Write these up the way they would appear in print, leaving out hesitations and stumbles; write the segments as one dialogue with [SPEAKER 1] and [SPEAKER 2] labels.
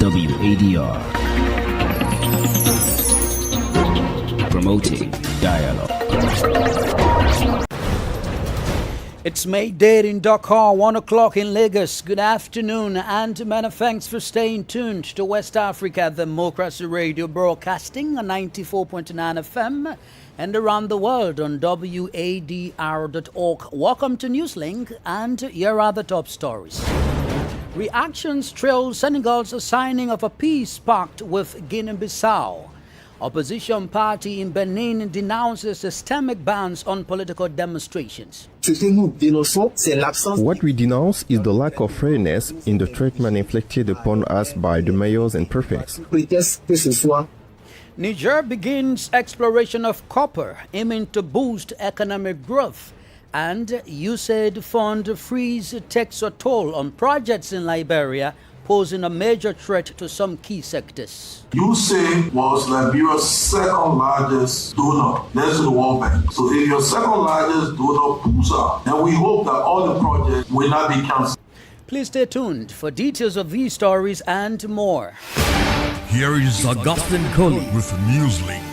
[SPEAKER 1] WADR. Promoting dialogue.
[SPEAKER 2] It's May Day in Dakar, 1 o'clock in Lagos. Good afternoon, and many thanks for staying tuned to West Africa Democracy Radio, broadcasting on 94.9 FM and around the world on WADR.org. Welcome to Newslink, and here are the top stories. Reactions trail Senegal's signing of a peace pact with Guinea-Bissau. Opposition party in Benin denounces systemic bans on political demonstrations.
[SPEAKER 3] What we denounce is the lack of fairness in the treatment inflicted upon us by the mayors and prefects.
[SPEAKER 2] Niger begins exploration of copper, aiming to boost economic growth. And USAID fund freeze takes a toll on projects in Liberia, posing a major threat to some key sectors.
[SPEAKER 4] USAID was Liberia's second largest donor next to the World Bank. So if your second largest donor pulls out, then we hope that all the projects will not be cancelled.
[SPEAKER 2] Please stay tuned for details of these stories and more.
[SPEAKER 5] Here is Augustine Coley with Newslink.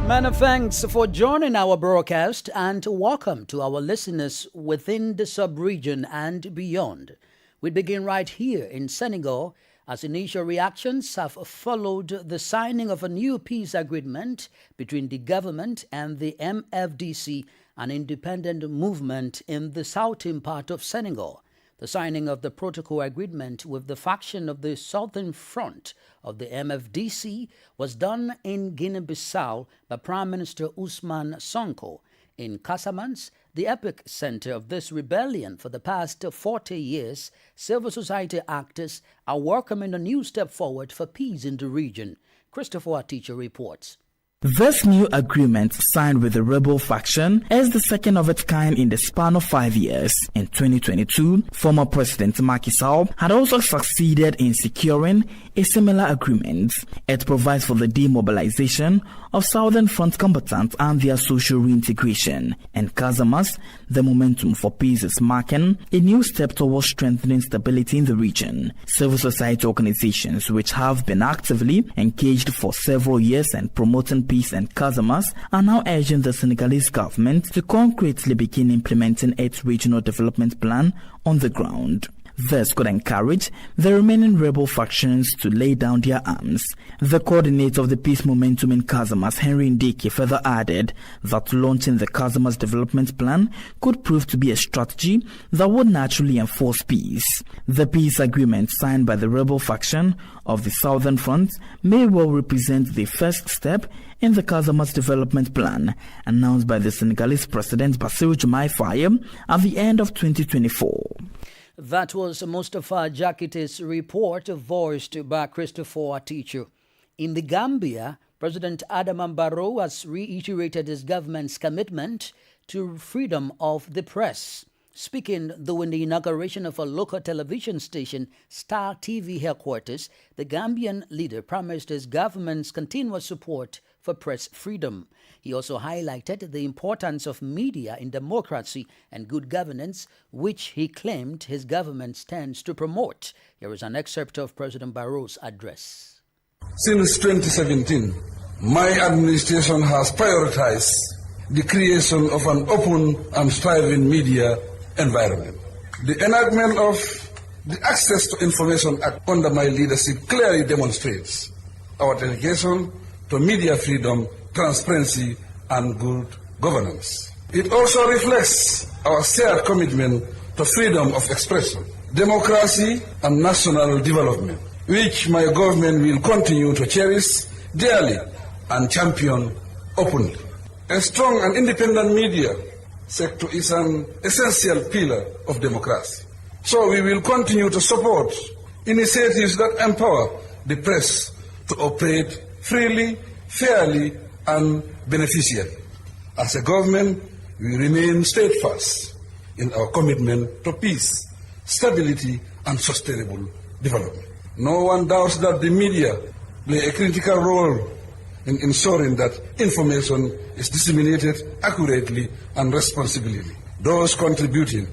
[SPEAKER 2] Many thanks for joining our broadcast, and welcome to our listeners within the sub-region and beyond. We begin right here in Senegal, as initial reactions have followed the signing of a new peace agreement between the government and the MFDC, an independent movement in the southern part of Senegal. The signing of the protocol agreement with the faction of the Southern Front of the MFDC was done in Guinea-Bissau by Prime Minister Ousmane Sonko. In Casamance, the epicenter of this rebellion for the past 40 years, civil society actors are welcoming a new step forward for peace in the region. Christopher Teacher reports.
[SPEAKER 6] This new agreement, signed with the rebel faction, is the second of its kind in the span of 5 years. In 2022, former President Macky Sall had also succeeded in securing a similar agreement. It provides for the demobilization of Southern Front combatants and their social reintegration. In Casamance, the momentum for peace is marking a new step towards strengthening stability in the region. Civil society organizations, which have been actively engaged for several years and promoting peace in Casamance, are now urging the Senegalese government to concretely begin implementing its regional development plan on the ground. This could encourage the remaining rebel factions to lay down their arms. The coordinator of the peace momentum in Casamance, Henry Ndiki, further added that launching the Casamance development plan could prove to be a strategy that would naturally enforce peace. The peace agreement signed by the rebel faction of the Southern Front may well represent the first step in the Casamance development plan, announced by the Senegalese President Bassirou Diomaye Faye at the end of 2024.
[SPEAKER 2] That was Mustafa Jakite's report, voiced by Christopher Teacher. In the Gambia, President Adama Barrow has reiterated his government's commitment to freedom of the press. Speaking during the inauguration of a local television station, Star TV headquarters, the Gambian leader promised his government's continuous support for press freedom. He also highlighted the importance of media in democracy and good governance, which he claimed his government stands to promote. Here is an excerpt of President Barrow's address.
[SPEAKER 7] Since 2017, my administration has prioritized the creation of an open and thriving media environment. The enactment of the Access to Information Act under my leadership clearly demonstrates our dedication to media freedom, transparency, and good governance. It also reflects our shared commitment to freedom of expression, democracy, and national development, which my government will continue to cherish dearly and champion openly. A strong and independent media sector is an essential pillar of democracy. So we will continue to support initiatives that empower the press to operate freely, fairly, and beneficially. As a government, we remain steadfast in our commitment to peace, stability, and sustainable development. No one doubts that the media play a critical role in ensuring that information is disseminated accurately and responsibly, those contributing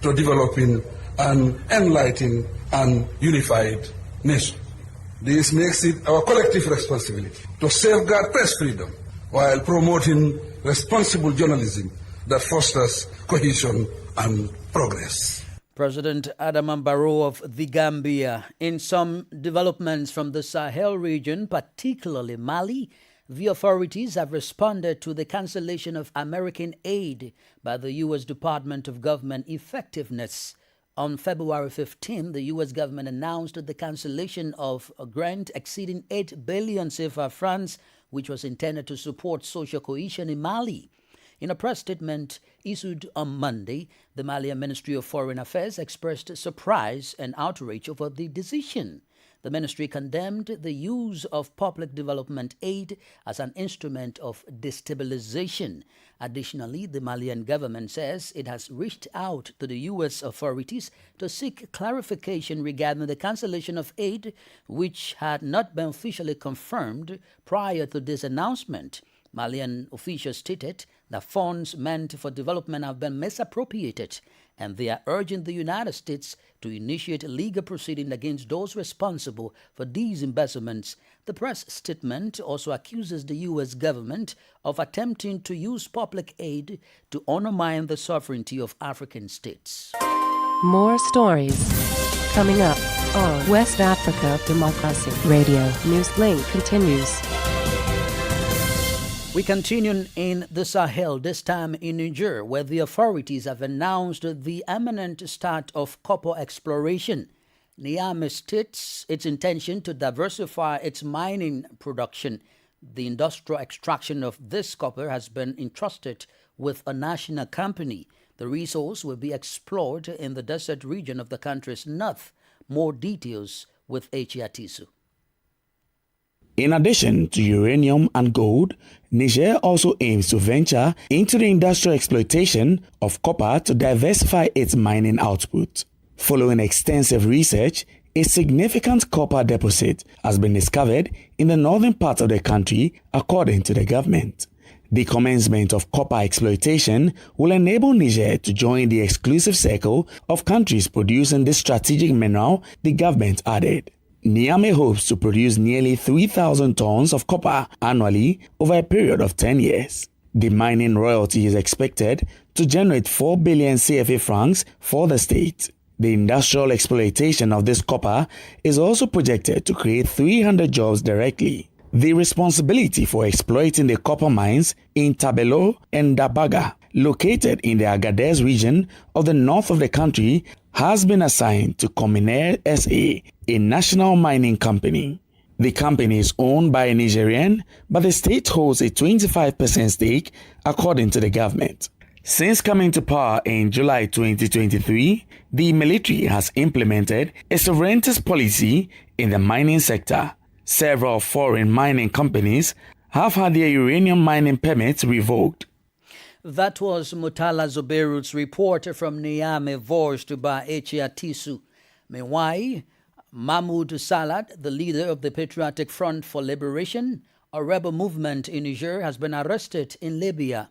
[SPEAKER 7] to developing an enlightened and unified nation. This makes it our collective responsibility to safeguard press freedom while promoting responsible journalism that fosters cohesion and progress.
[SPEAKER 2] President Adama Barrow of the Gambia. In some developments from the Sahel region, particularly Mali, the authorities have responded to the cancellation of American aid by the U.S. Department of Government Effectiveness. On February 15, the U.S. government announced the cancellation of a grant exceeding 8 billion CFA francs, which was intended to support social cohesion in Mali. In a press statement issued on Monday, the Malian Ministry of Foreign Affairs expressed surprise and outrage over the decision. The ministry condemned the use of public development aid as an instrument of destabilization. Additionally, the Malian government says it has reached out to the U.S. authorities to seek clarification regarding the cancellation of aid, which had not been officially confirmed prior to this announcement. Malian officials stated that funds meant for development have been misappropriated, and they are urging the United States to initiate legal proceedings against those responsible for these embezzlements. The press statement also accuses the U.S. government of attempting to use public aid to undermine the sovereignty of African states.
[SPEAKER 1] More stories coming up on West Africa Democracy Radio. Newslink continues.
[SPEAKER 2] We continue in the Sahel, this time in Niger, where the authorities have announced the imminent start of copper exploration. Niamey states its intention to diversify its mining production. The industrial extraction of this copper has been entrusted with a national company. The resource will be explored in the desert region of the country's north. More details with Atisu.
[SPEAKER 8] In addition to uranium and gold, Niger also aims to venture into the industrial exploitation of copper to diversify its mining output. Following extensive research, a significant copper deposit has been discovered in the northern part of the country, according to the government. The commencement of copper exploitation will enable Niger to join the exclusive circle of countries producing this strategic mineral, the government added. Niamey hopes to produce nearly 3,000 tons of copper annually over a period of 10 years. The mining royalty is expected to generate 4 billion CFA francs for the state. The industrial exploitation of this copper is also projected to create 300 jobs directly. The responsibility for exploiting the copper mines in Tabelo and Dabaga, located in the Agadez region of the north of the country, has been assigned to Cominair SA, a national mining company. The company is owned by a Nigerian, but the state holds a 25% stake, according to the government. Since coming to power in July 2023, the military has implemented a sovereignist policy in the mining sector. Several foreign mining companies have had their uranium mining permits revoked.
[SPEAKER 2] That was Mutala Zoberut's report from Niamey, voiced by Atisu. Meanwhile, Mahmoud Salat, the leader of the Patriotic Front for Liberation, a rebel movement in Niger, has been arrested in Libya.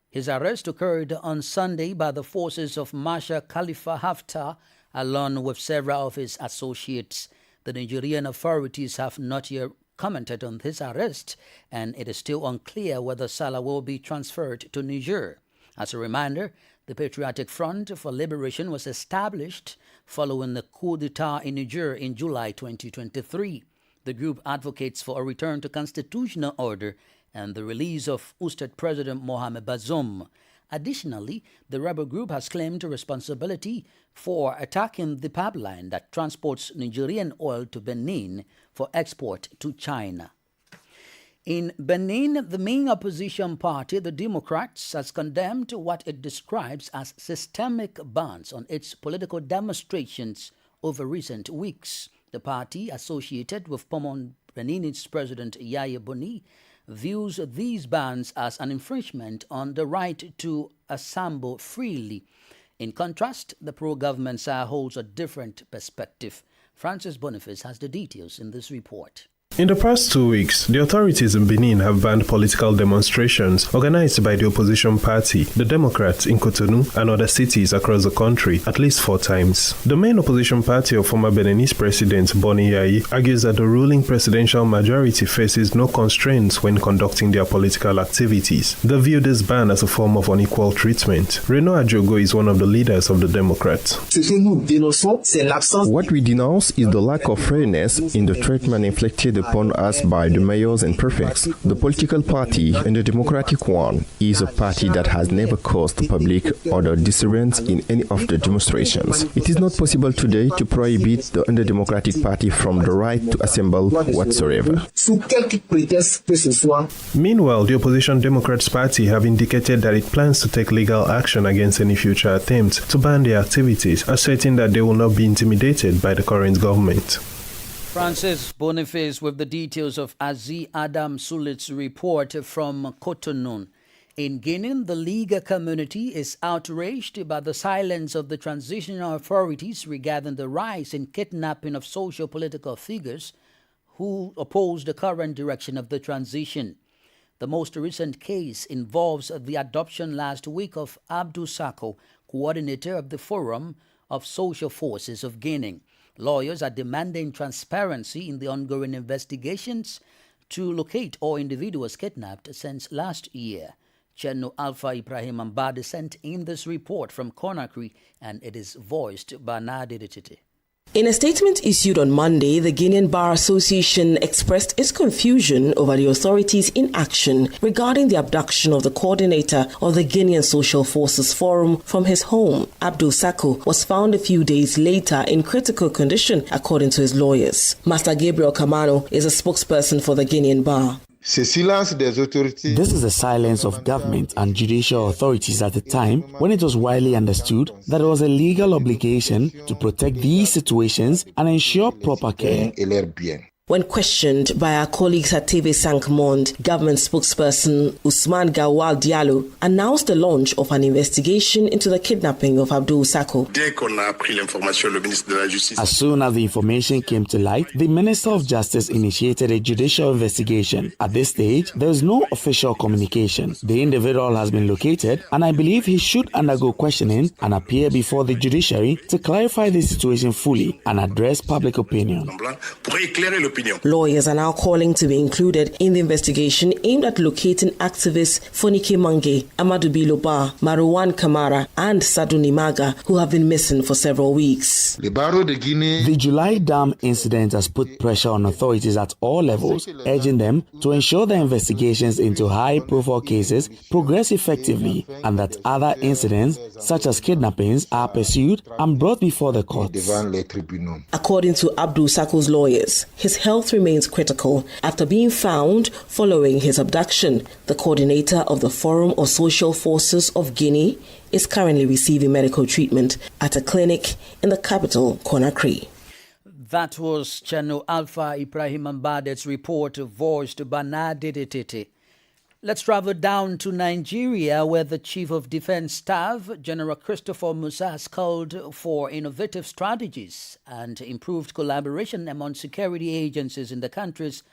[SPEAKER 2] His arrest occurred on Sunday by the forces of Marshal Khalifa Haftar, along with several of his associates. The Nigerian authorities have not yet commented on this arrest, and it is still unclear whether Salah will be transferred to Niger. As a reminder, the Patriotic Front for Liberation was established following the coup d'etat in Niger in July 2023. The group advocates for a return to constitutional order and the release of ousted President Mohamed Bazoum. Additionally, the rebel group has claimed responsibility for attacking the pipeline that transports Nigerian oil to Benin for export to China. In Benin, the main opposition party, the Democrats, has condemned what it describes as systemic bans on its political demonstrations over recent weeks. The party, associated with Benin's President Yaya Boni, views these bans as an infringement on the right to assemble freely. In contrast, the pro-government side holds a different perspective. Francis Boniface has the details in this report.
[SPEAKER 9] In the past 2 weeks, the authorities in Benin have banned political demonstrations organized by the opposition party, the Democrats, in Cotonou and other cities across the country at least 4 times. The main opposition party of former Beninese President Boni Yayi argues that the ruling presidential majority faces no constraints when conducting their political activities. They view this ban as a form of unequal treatment. Reno Ajogo is one of the leaders of the Democrats.
[SPEAKER 3] What we denounce is the lack of fairness in the treatment inflicted upon us by the mayors and prefects. The political party and the democratic one is a party that has never caused the public or the dissidents in any of the demonstrations. It is not possible today to prohibit the undemocratic party from the right to assemble whatsoever.
[SPEAKER 9] Meanwhile, the opposition Democrats Party have indicated that it plans to take legal action against any future attempts to ban their activities, asserting that they will not be intimidated by the current government.
[SPEAKER 2] Francis Boniface with the details of Aziz Adam Sulit's report from Cotonou. In Guinea, the Liga community is outraged by the silence of the transitional authorities regarding the rise in kidnapping of socio-political figures who oppose the current direction of the transition. The most recent case involves the adoption last week of Abdou Sako, coordinator of the Forum of Social Forces of Guinea. Lawyers are demanding transparency in the ongoing investigations to locate all individuals kidnapped since last year. General Alpha Ibrahim Ambade sent in this report from Conakry, and it is voiced by Nadia Tite.
[SPEAKER 10] In a statement issued on Monday, the Guinean Bar Association expressed its confusion over the authorities' inaction regarding the abduction of the coordinator of the Guinean Social Forces Forum from his home. Abdou Sako was found a few days later in critical condition, according to his lawyers. Master Gabriel Kamano is a spokesperson for the Guinean Bar.
[SPEAKER 8] This is the silence of government and judicial authorities at a time when it was widely understood that there was a legal obligation to protect these situations and ensure proper care.
[SPEAKER 10] When questioned by our colleagues at TV Sankmond, government spokesperson Usman Gawal Diallo announced the launch of an investigation into the kidnapping of Abdou Sako.
[SPEAKER 8] As soon as the information came to light, the Minister of Justice initiated a judicial investigation. At this stage, there is no official communication. The individual has been located, and I believe he should undergo questioning and appear before the judiciary to clarify the situation fully and address public opinion.
[SPEAKER 10] Lawyers are now calling to be included in the investigation aimed at locating activists Fonike Mange, Amadou Biloba, Marouane Kamara, and Sadou Nimaga, who have been missing for several weeks.
[SPEAKER 8] The July dam incident has put pressure on authorities at all levels, urging them to ensure the investigations into high-profile cases progress effectively and that other incidents, such as kidnappings, are pursued and brought before the courts.
[SPEAKER 10] According to Abdou Sako's lawyers, his health remains critical after being found following his abduction. The coordinator of the Forum of Social Forces of Guinea is currently receiving medical treatment at a clinic in the capital, Conakry.
[SPEAKER 2] That was Channel Alpha Ibrahim Ambade's report voiced by Nadia Tite. Let's travel down to Nigeria, where the Chief of Defense Staff, General Christopher Musa, has called for innovative strategies and improved collaboration among security agencies in the country's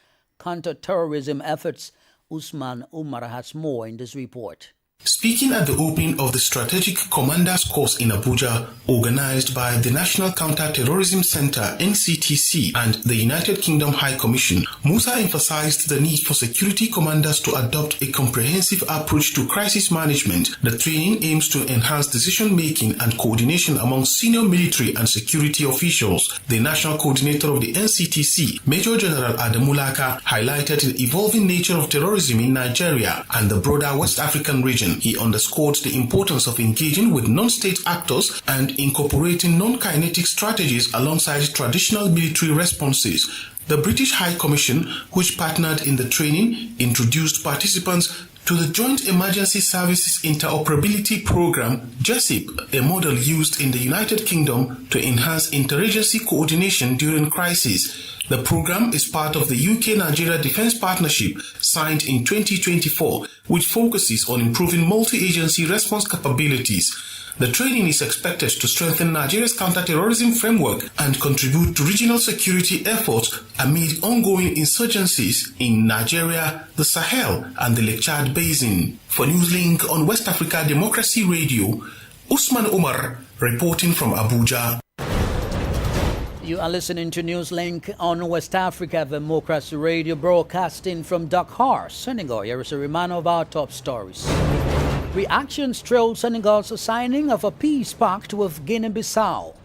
[SPEAKER 2] counter-terrorism efforts. Usman Umar has more in this report.
[SPEAKER 11] Speaking at the opening of the Strategic Commanders Course in Abuja, organized by the National Counter-Terrorism Center (NCTC) and the United Kingdom High Commission, Musa emphasized the need for security commanders to adopt a comprehensive approach to crisis management. The training aims to enhance decision-making and coordination among senior military and security officials. The national coordinator of the NCTC, Major General Adamulaka, highlighted the evolving nature of terrorism in Nigeria and the broader West African region. He underscored the importance of engaging with non-state actors and incorporating non-kinetic strategies alongside traditional military responses. The British High Commission, which partnered in the training, introduced participants to the Joint Emergency Services Interoperability Program, JESIP, a model used in the United Kingdom to enhance interagency coordination during crisis. The program is part of the UK-Nigeria Defence Partnership signed in 2024, which focuses on improving multi-agency response capabilities. The training is expected to strengthen Nigeria's counter-terrorism framework and contribute to regional security efforts amid ongoing insurgencies in Nigeria, the Sahel, and the Lake Chad Basin. For Newslink on West Africa Democracy Radio, Usman Umar reporting from Abuja.
[SPEAKER 2] You are listening to Newslink on West Africa Democracy Radio, broadcasting from Dakar, Senegal. Here is a reminder of our top stories. Reactions trailed Senegal's signing of a peace pact with Guinea-Bissau.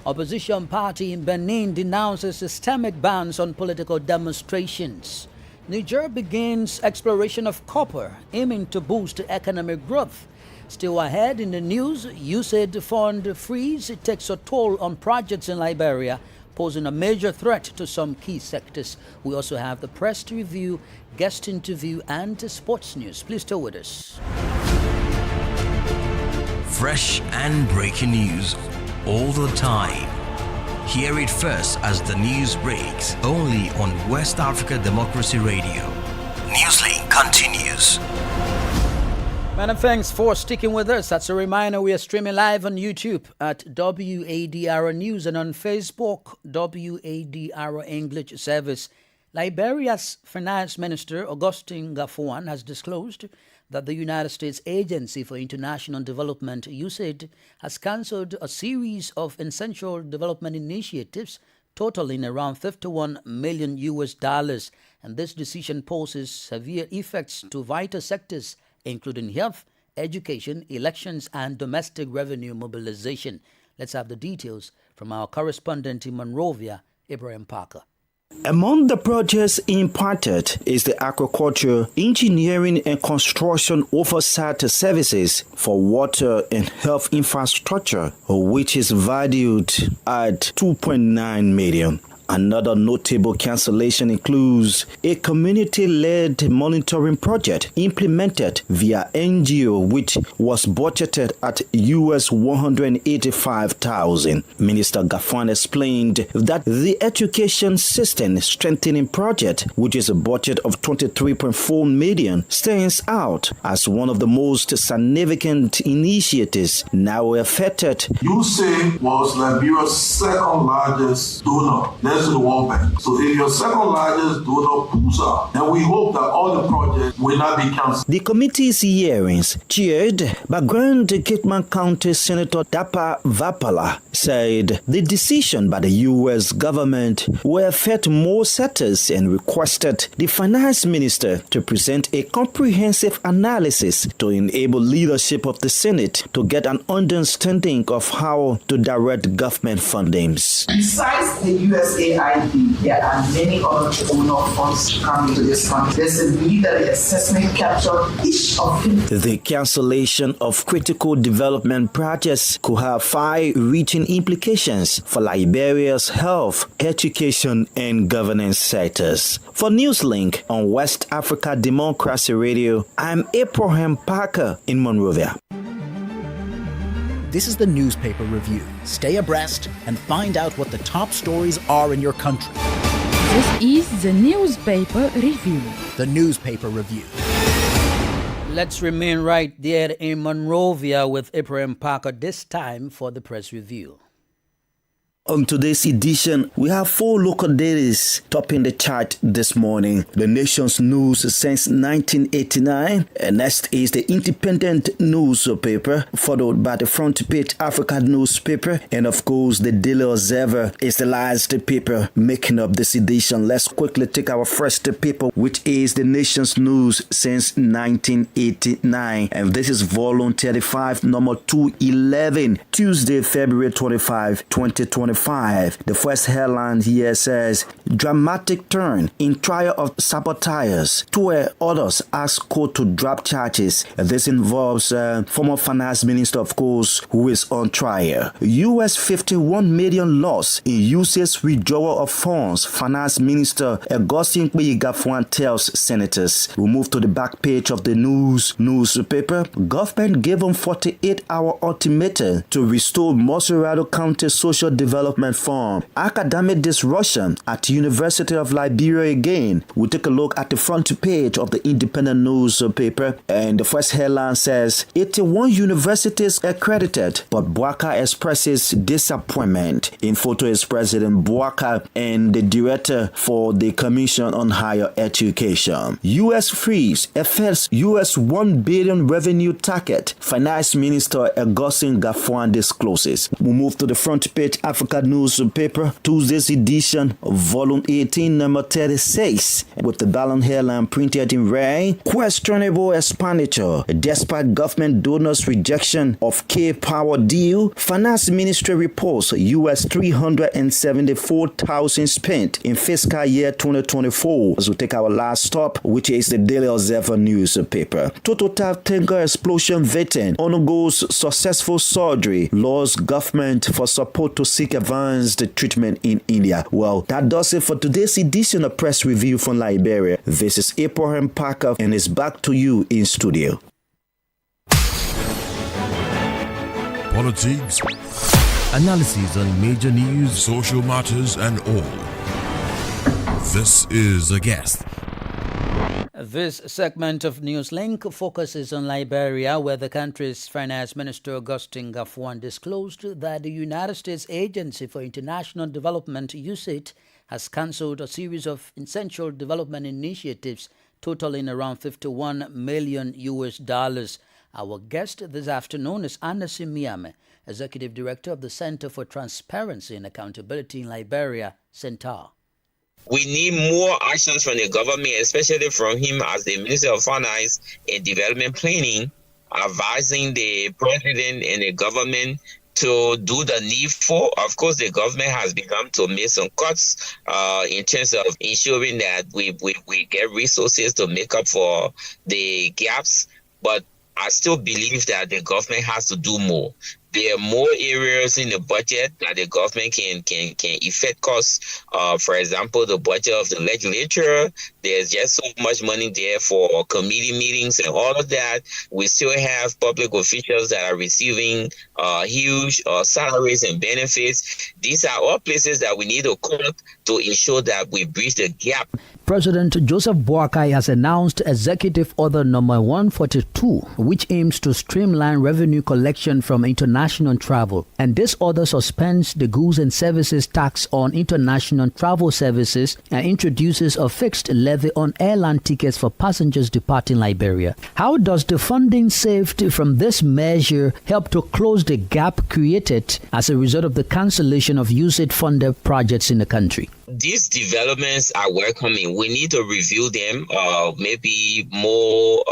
[SPEAKER 2] Opposition party in Benin denounces systemic bans on political demonstrations. Niger begins exploration of copper, aiming to boost economic growth. Still ahead in the news, USAID fund freeze takes a toll on projects in Liberia, posing a major threat to some key sectors. We also have the press review, guest interview, and sports news. Please stay with us.
[SPEAKER 12] Fresh and breaking news all the time. Hear it first as the news breaks, only on West Africa Democracy Radio. Newslink continues.
[SPEAKER 2] Many thanks for sticking with us. That's a reminder, we are streaming live on YouTube at WADR News and on Facebook, WADR English Service. Liberia's Finance Minister, Augustine Gafuan, has disclosed that the United States Agency for International Development, USAID, has cancelled a series of essential development initiatives totaling around $51 million. And this decision poses severe effects to vital sectors, including health, education, elections, and domestic revenue mobilization. Let's have the details from our correspondent in Monrovia, Ibrahim Parker.
[SPEAKER 13] Among the projects impacted is the agriculture, engineering and construction oversight services for water and health infrastructure, which is valued at $2.9 million. Another notable cancellation includes a community-led monitoring project implemented via NGO, which was budgeted at US $185,000. Minister Gaffan explained that the education system strengthening project, which is a budget of $23.4 million, stands out as one of the most significant initiatives now affected.
[SPEAKER 4] USAID was Liberia's second largest donor. To the World Bank. So if your second largest donor pulls out, then we hope that all the projects will not be cancelled.
[SPEAKER 13] The committee's hearings, chaired by Grand Kitman County Senator Dapa Vapala, said the decision by the U.S. government will affect more sectors and requested the finance minister to present a comprehensive analysis to enable leadership of the Senate to get an understanding of how to direct government fundings.
[SPEAKER 14] Besides the USAID, there are many other donor funds coming to this fund. There's a need that the assessment capture each of them.
[SPEAKER 13] The cancellation of critical development projects could have far-reaching implications for Liberia's health, education, and governance sectors. For Newslink on West Africa Democracy Radio, I'm Abraham Parker in Monrovia.
[SPEAKER 15] This is the newspaper review. Stay abreast and find out what the top stories are in your country.
[SPEAKER 16] This is the newspaper review.
[SPEAKER 15] The newspaper review.
[SPEAKER 2] Let's remain right there in Monrovia with Ibrahim Parker, this time for the press review.
[SPEAKER 13] On today's edition, we have 4 local dailies topping the chart this morning. The nation's news since 1989. And next is the Independent newspaper, followed by the Front Page Africa newspaper. And of course, the Daily Observer is the last paper making up this edition. Let's quickly take our first paper, which is the nation's news since 1989. And this is volume 35, number 211, Tuesday, February 25, 2025. The first headline here says, dramatic turn in trial of saboteurs. 2 others ask court to drop charges. This involves former finance minister, of course, who is on trial. US $51 million loss in USAID's withdrawal of funds, Finance Minister Augustine Gafuan tells senators. We move to the back page of the newspaper. Government given 48-hour ultimatum to restore Moserado County social development Development Fund. Academic disruption at University of Liberia again. We'll take a look at the front page of the Independent newspaper, and the first headline says 81 universities accredited, but Bouaka expresses disappointment. In photo is President Bouaka and the director for the Commission on Higher Education. U.S. freeze affects U.S. $1 billion revenue target. Finance Minister Augustin Gaffouan discloses. We move to the front page Africa newspaper, Tuesday's edition, volume 18, number 36, with the ballon headline printed in red. Questionable expenditure. Despite government donors' rejection of K-Power deal, Finance Ministry reports U.S. $374,000 spent in fiscal year 2024. As we take our last stop, which is the Daily Observer newspaper. Total tanker explosion victim undergoes successful surgery. Laws government for support to seek advanced treatment in India. Well, that does it for today's edition of Press Review from Liberia. This is Abraham Parker, and it's back to you in studio.
[SPEAKER 5] Politics, analysis on major news, social matters, and all. This is A Guest.
[SPEAKER 2] This segment of Newslink focuses on Liberia, where the country's Finance Minister Augustin Gaffouan disclosed that the United States Agency for International Development, USAID, has cancelled a series of essential development initiatives totaling around $51 million. Our guest this afternoon is Anderson Miame, Executive Director of the Center for Transparency and Accountability in Liberia, CENTAR.
[SPEAKER 17] We need more actions from the government, especially from him as the Minister of Finance and Development Planning, advising the President and the government to do the needful. Of course, the government has begun to make some cuts in terms of ensuring that we get resources to make up for the gaps, but I still believe that the government has to do more. There are more areas in the budget that the government can effect costs. For example, the budget of the legislature, there's just so much money there for committee meetings and all of that. We still have public officials that are receiving huge salaries and benefits. These are all places that we need to cut to ensure that we bridge the gap.
[SPEAKER 2] President Joseph Boakai has announced Executive Order Number 142, which aims to streamline revenue collection from international travel. And this order suspends the goods and services tax on international travel services and introduces a fixed levy on airline tickets for passengers departing Liberia. How does the funding saved from this measure help to close the gap created as a result of the cancellation of USAID-funded projects in the country?
[SPEAKER 17] These developments are welcoming. We need to review them maybe more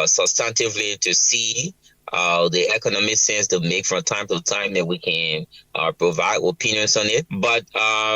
[SPEAKER 17] substantively to see the economic sense to make from time to time that we can provide opinions on it. But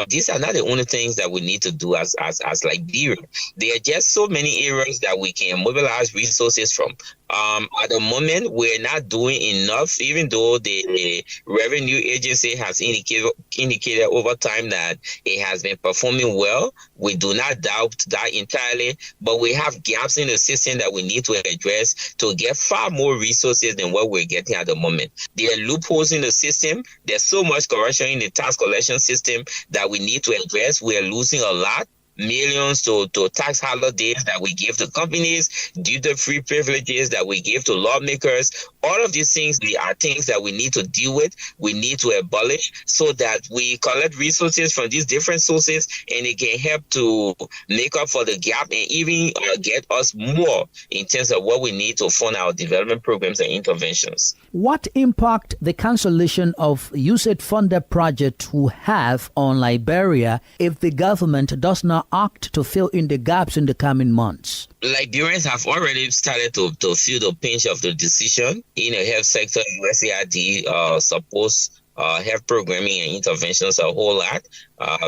[SPEAKER 17] these are not the only things that we need to do as Liberia. There are just so many areas that we can mobilize resources from. At the moment, we're not doing enough, even though the revenue agency has indicated over time that it has been performing well. We do not doubt that entirely, but we have gaps in the system that we need to address to get far more resources than what we're getting at the moment. There are loopholes in the system. There's so much corruption in the tax collection system that we need to address. We are losing a lot. Millions to tax holidays that we give to companies, duty-free privileges that we give to lawmakers. All of these things, they are things that we need to deal with, we need to abolish so that we collect resources from these different sources and it can help to make up for the gap and even get us more in terms of what we need to fund our development programs and interventions.
[SPEAKER 2] What impact the cancellation of USAID-funded projects will have on Liberia if the government does not act to fill in the gaps in the coming months?
[SPEAKER 17] Liberians have already started to feel the pinch of the decision. In the health sector, USAID supports health programming and interventions a whole lot.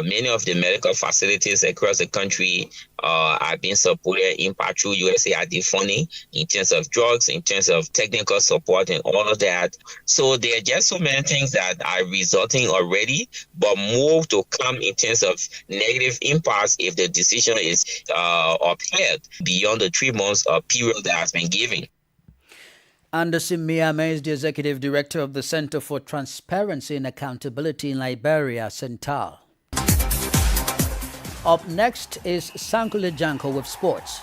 [SPEAKER 17] Many of the medical facilities across the country are being supported in part through USAID funding in terms of drugs, in terms of technical support and all of that. So there are just so many things that are resulting already, but more to come in terms of negative impacts if the decision is upheld beyond the 3 months period that has been given.
[SPEAKER 2] Anderson Miame is the Executive Director of the Center for Transparency and Accountability in Liberia, CENTAL. Up next is Sankule Janko with sports.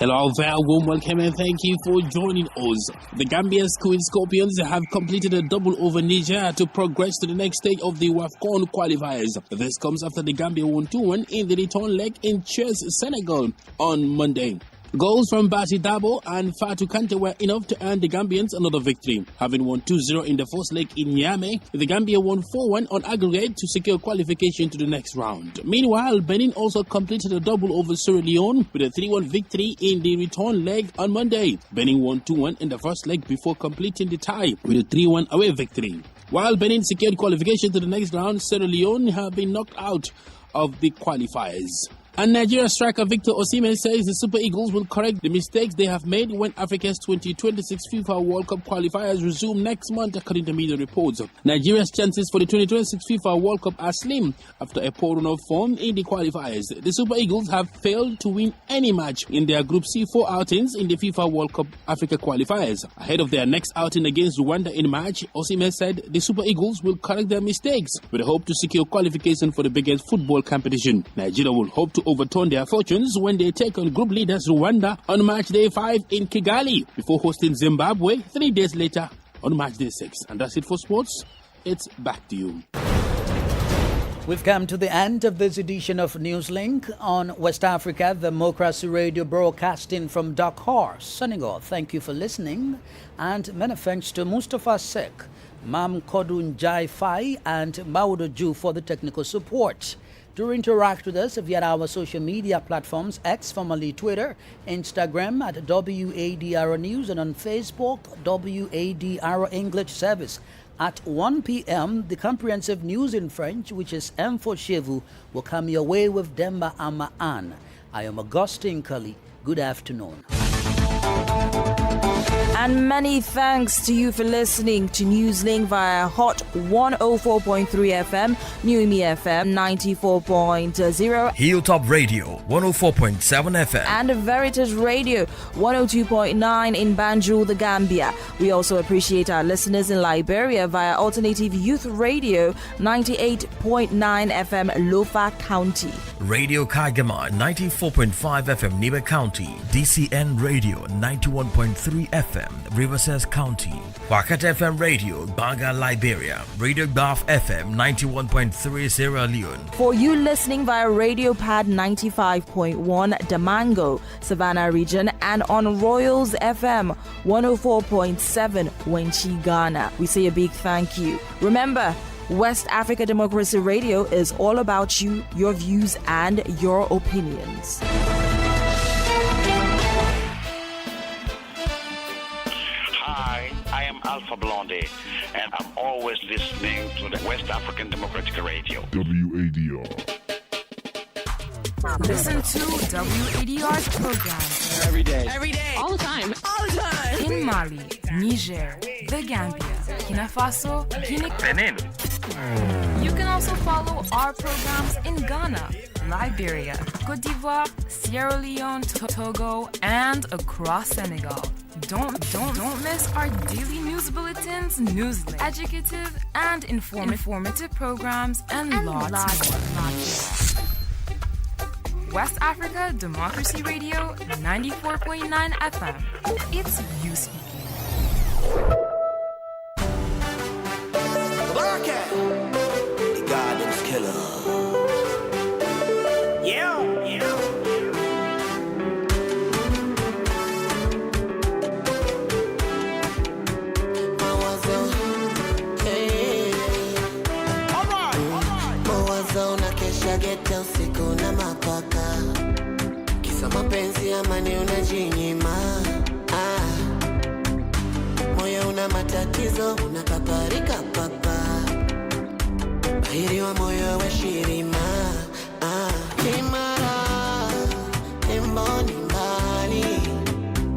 [SPEAKER 18] Hello, very warm welcome and thank you for joining us. The Gambia's Queen Scorpions have completed a double over Niger to progress to the next stage of the WAFCON qualifiers. This comes after the Gambia won 2-1 in the return leg in Chess, Senegal on Monday. Goals from Basi Dabo and Fatou Kante were enough to earn the Gambians another victory. Having won 2-0 in the first leg in Niamey, the Gambia won 4-1 on aggregate to secure qualification to the next round. Meanwhile, Benin also completed a double over Sierra Leone with a 3-1 victory in the return leg on Monday. Benin won 2-1 in the first leg before completing the tie with a 3-1 away victory. While Benin secured qualification to the next round, Sierra Leone have been knocked out of the qualifiers. And Nigeria striker Victor Osimhen says the Super Eagles will correct the mistakes they have made when Africa's 2026 FIFA World Cup qualifiers resume next month, according to media reports. Nigeria's chances for the 2026 FIFA World Cup are slim after a poor run of form in the qualifiers. The Super Eagles have failed to win any match in their Group C4 outings in the FIFA World Cup Africa qualifiers. Ahead of their next outing against Rwanda in March, Osimhen said the Super Eagles will correct their mistakes with a hope to secure qualification for the biggest football competition. Nigeria will hope to overturn their fortunes when they take on group leaders Rwanda on March Day 5 in Kigali before hosting Zimbabwe 3 days later on March Day 6. And that's it for sports. It's back to you.
[SPEAKER 2] We've come to the end of this edition of Newslink on West Africa Democracy Radio, broadcasting from Dakar, Senegal. Thank you for listening, and many thanks to Mustafa Sek, Mam Kodun Jai Fai, and Maudo Ju for the technical support. Do interact with us via our social media platforms, X, formerly Twitter, Instagram at WADR News, and on Facebook, WADR English Service. At 1 p.m., the comprehensive news in French, which is M for Chevu, will come your way with Demba Amaan. I am Augustine Cully. Good afternoon.
[SPEAKER 19] And many thanks to you for listening to Newslink via Hot 104.3 FM, Newmi FM 94.0,
[SPEAKER 12] Hilltop Radio 104.7 FM,
[SPEAKER 19] and Veritas Radio 102.9 in Banjul, the Gambia. We also appreciate our listeners in Liberia via Alternative Youth Radio 98.9 FM, Lofa County,
[SPEAKER 12] Radio Kagama 94.5 FM, Niba County, DCN Radio 91.3 FM, Riverside County, Wakat FM Radio, Banga, Liberia, Radio Gulf FM 91.3 Sierra Leone.
[SPEAKER 19] For you listening via Radio Pad 95.1 Damango, Savannah region, and on Royals FM 104.7 Wenchi, Ghana, we say a big thank you. Remember, West Africa Democracy Radio is all about you, your views, and your opinions.
[SPEAKER 20] I am Alpha Blondy, and I'm always listening to the West African Democratic Radio.
[SPEAKER 5] WADR.
[SPEAKER 16] Listen to WADR's programs
[SPEAKER 20] Every day.
[SPEAKER 16] Every day. All the time. All the time. In Mali, Niger, the Gambia, Burkina Faso, Guinea,
[SPEAKER 20] Benin.
[SPEAKER 16] You can also follow our programs in Ghana, Liberia, Cote d'Ivoire, Sierra Leone, Togo, and across Senegal. Don't miss our daily news bulletins, newsletter, educative and informative programs, and lots more. West Africa Democracy Radio 94.9 FM. It's you speaking.
[SPEAKER 21] The Garden's Killer. Yeah.
[SPEAKER 22] Geta usiku na mapaka, kisa mapenzi amani unajinyima. Moyo una matatizo, unapaparika papa, bahiri wa moyo wa shirima. Kimara, mboni mbali,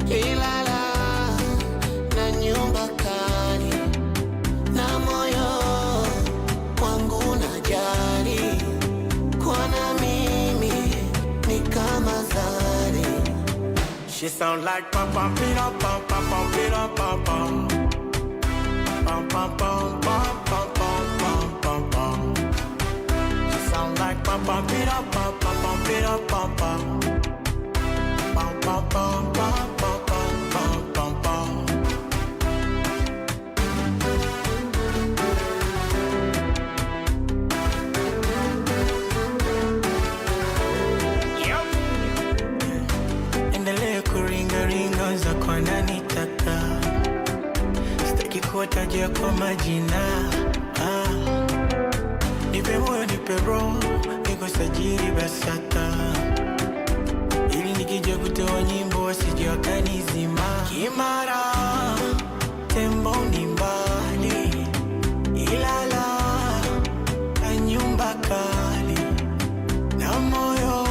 [SPEAKER 22] ilala na nyumba kali, na moyo wangu na jari. Kwana mimi ni kama za sound like pam pam pam pam pam pam pam pam pam pam pam pam pam pam pam pam. She sound like pam pam pam pam pam pam pam pam pam pam pam pam pam pam pam. Endelea kuringa ringa za kwa nani taka, sitaki kuwataja kwa majina. Nipe moyo nipe roho, niko sajili BASATA, ili nikija kutoa nyimbo wasije wakanizima. Kimara tembo ni mbali, Ilala na nyumba kali, na moyo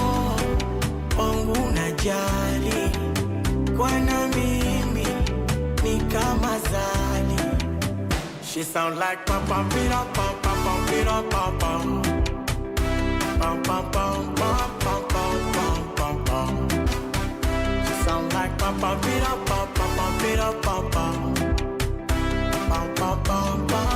[SPEAKER 22] wangu najali, kwana mimi ni kama zali. She sound like pam pam pam pam pam pam pam pam pam pam pam pam pam pam. She sound like pam pam pam pam pam pam pam pam pam pam pam pam.